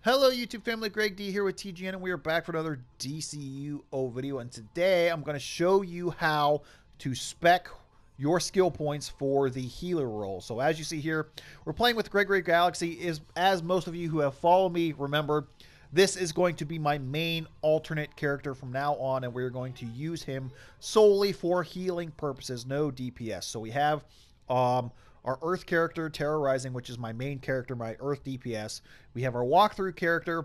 Hello YouTube family, Greg D here with TGN, and we are back for another DCUO video. And today I'm going to show you how to spec your skill points for the healer role. So as you see here, we're playing with Gregory Galaxy. As most of you who have followed me remember, this is going to be my main alternate character from now on, and we're going to use him solely for healing purposes, no DPS. So we have our Earth character, Terra Rising, which is my main character, my Earth DPS. We have our walkthrough character,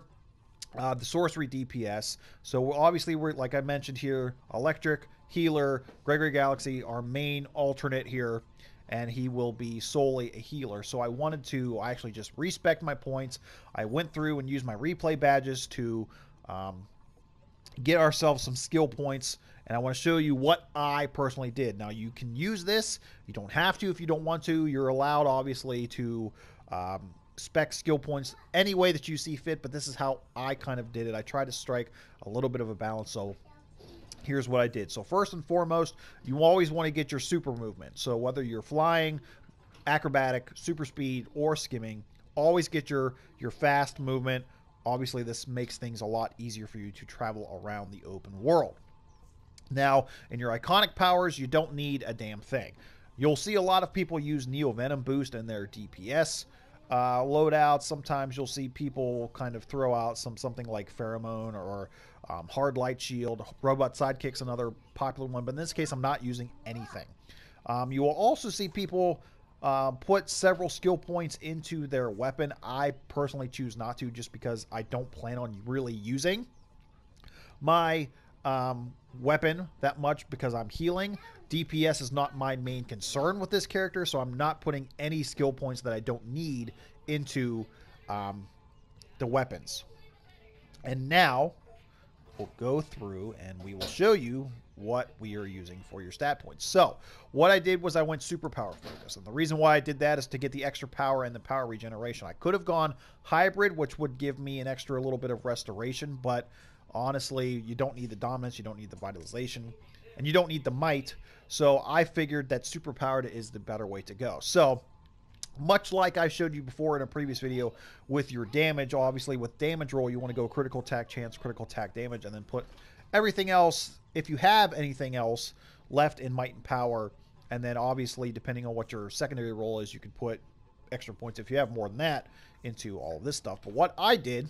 the Sorcery DPS. So obviously, we're, like I mentioned here, Electric, Healer, Gregory Galaxy, our main alternate here, and he will be solely a healer. So I wanted to actually just respec my points. I went through and used my replay badges to get ourselves some skill points, and I want to show you what I personally did. Now, you can use this. You don't have to if you don't want to. You're allowed, obviously, to spec skill points any way that you see fit, but this is how I kind of did it. I tried to strike a little bit of a balance, so here's what I did. So first and foremost, you always want to get your super movement. So whether you're flying, acrobatic, super speed, or skimming, always get your fast movement. Obviously, this makes things a lot easier for you to travel around the open world. Now, in your iconic powers, you don't need a damn thing. You'll see a lot of people use Neo Venom boost in their DPS loadouts. Sometimes you'll see people kind of throw out something like Pheromone or Hard Light Shield. Robot Sidekick's another popular one, but in this case, I'm not using anything. You will also see people put several skill points into their weapon. I personally choose not to, just because I don't plan on really using my weapon that much because I'm healing. DPS is not my main concern with this character, so I'm not putting any skill points that I don't need into the weapons. And now we'll go through and we will show you what we are using for your stat points. So what I did was I went super power focus, and the reason why I did that is to get the extra power and the power regeneration. I could have gone hybrid, which would give me an extra little bit of restoration, but honestly, you don't need the dominance, you don't need the vitalization, and you don't need the might. So I figured that super powered is the better way to go. So much like I showed you before in a previous video with your damage, obviously with damage roll, you want to go critical attack chance, critical attack damage, and then put everything else, if you have anything else, left in might and power. And then obviously, depending on what your secondary roll is, you can put extra points if you have more than that into all of this stuff. But what I did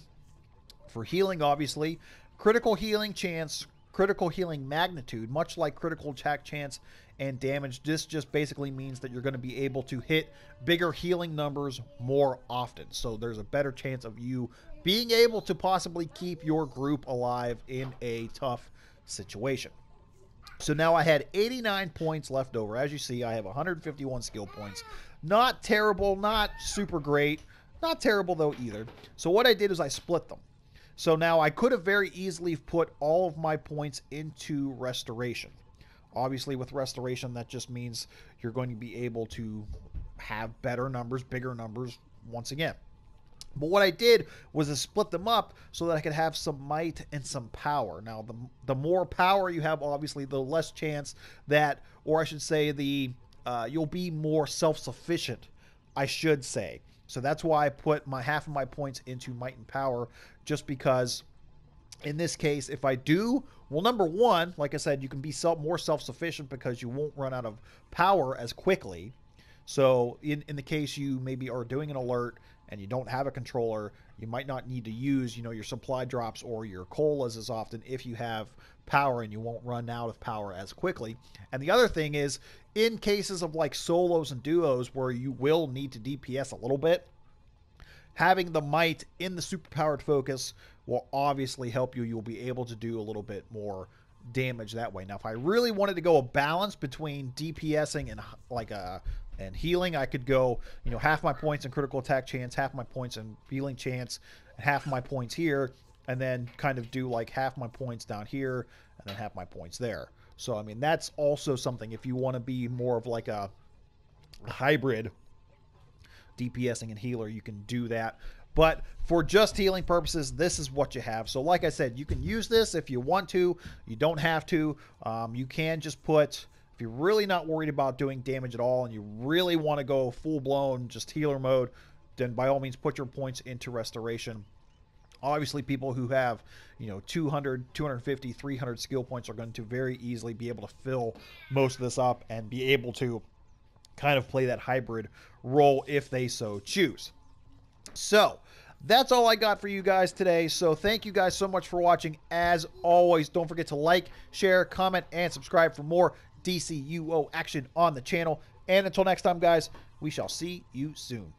for healing, obviously, critical healing chance, critical healing magnitude, much like critical attack chance and damage. This just basically means that you're going to be able to hit bigger healing numbers more often. So there's a better chance of you being able to possibly keep your group alive in a tough situation. So now I had 89 points left over. As you see, I have 151 skill points. Not terrible, not super great, not terrible though either. So what I did is I split them. So now I could have very easily put all of my points into restoration. Obviously, with restoration, that just means you're going to be able to have better numbers, bigger numbers once again. But what I did was to split them up so that I could have some might and some power. Now, the more power you have, obviously, the less chance that, or I should say, you'll be more self-sufficient, I should say. So that's why I put half of my points into might and power, just because in this case, if I do, well, number one, like I said, you can be more self-sufficient because you won't run out of power as quickly. So in the case you maybe are doing an alert and you don't have a controller, you might not need to use, your supply drops or your colas as often if you have power, and you won't run out of power as quickly. And the other thing is, in cases of like solos and duos where you will need to DPS a little bit, having the might in the superpowered focus will obviously help you. You'll be able to do a little bit more damage that way. Now, if I really wanted to go a balance between DPSing and healing, I could go, half my points in critical attack chance, half my points in healing chance, and half my points here, and then kind of do like half my points down here and then half my points there. So, I mean, that's also something if you want to be more of like a hybrid DPSing and healer, you can do that. But for just healing purposes, this is what you have. So like I said, you can use this if you want to. You don't have to. You can just put, if you're really not worried about doing damage at all and you really want to go full-blown just healer mode, then by all means put your points into restoration Obviously, people who have, 200, 250, 300 skill points are going to very easily be able to fill most of this up and be able to kind of play that hybrid role if they so choose. So that's all I got for you guys today. So thank you guys so much for watching. As always, don't forget to like, share, comment, and subscribe for more DCUO action on the channel. And until next time, guys, we shall see you soon.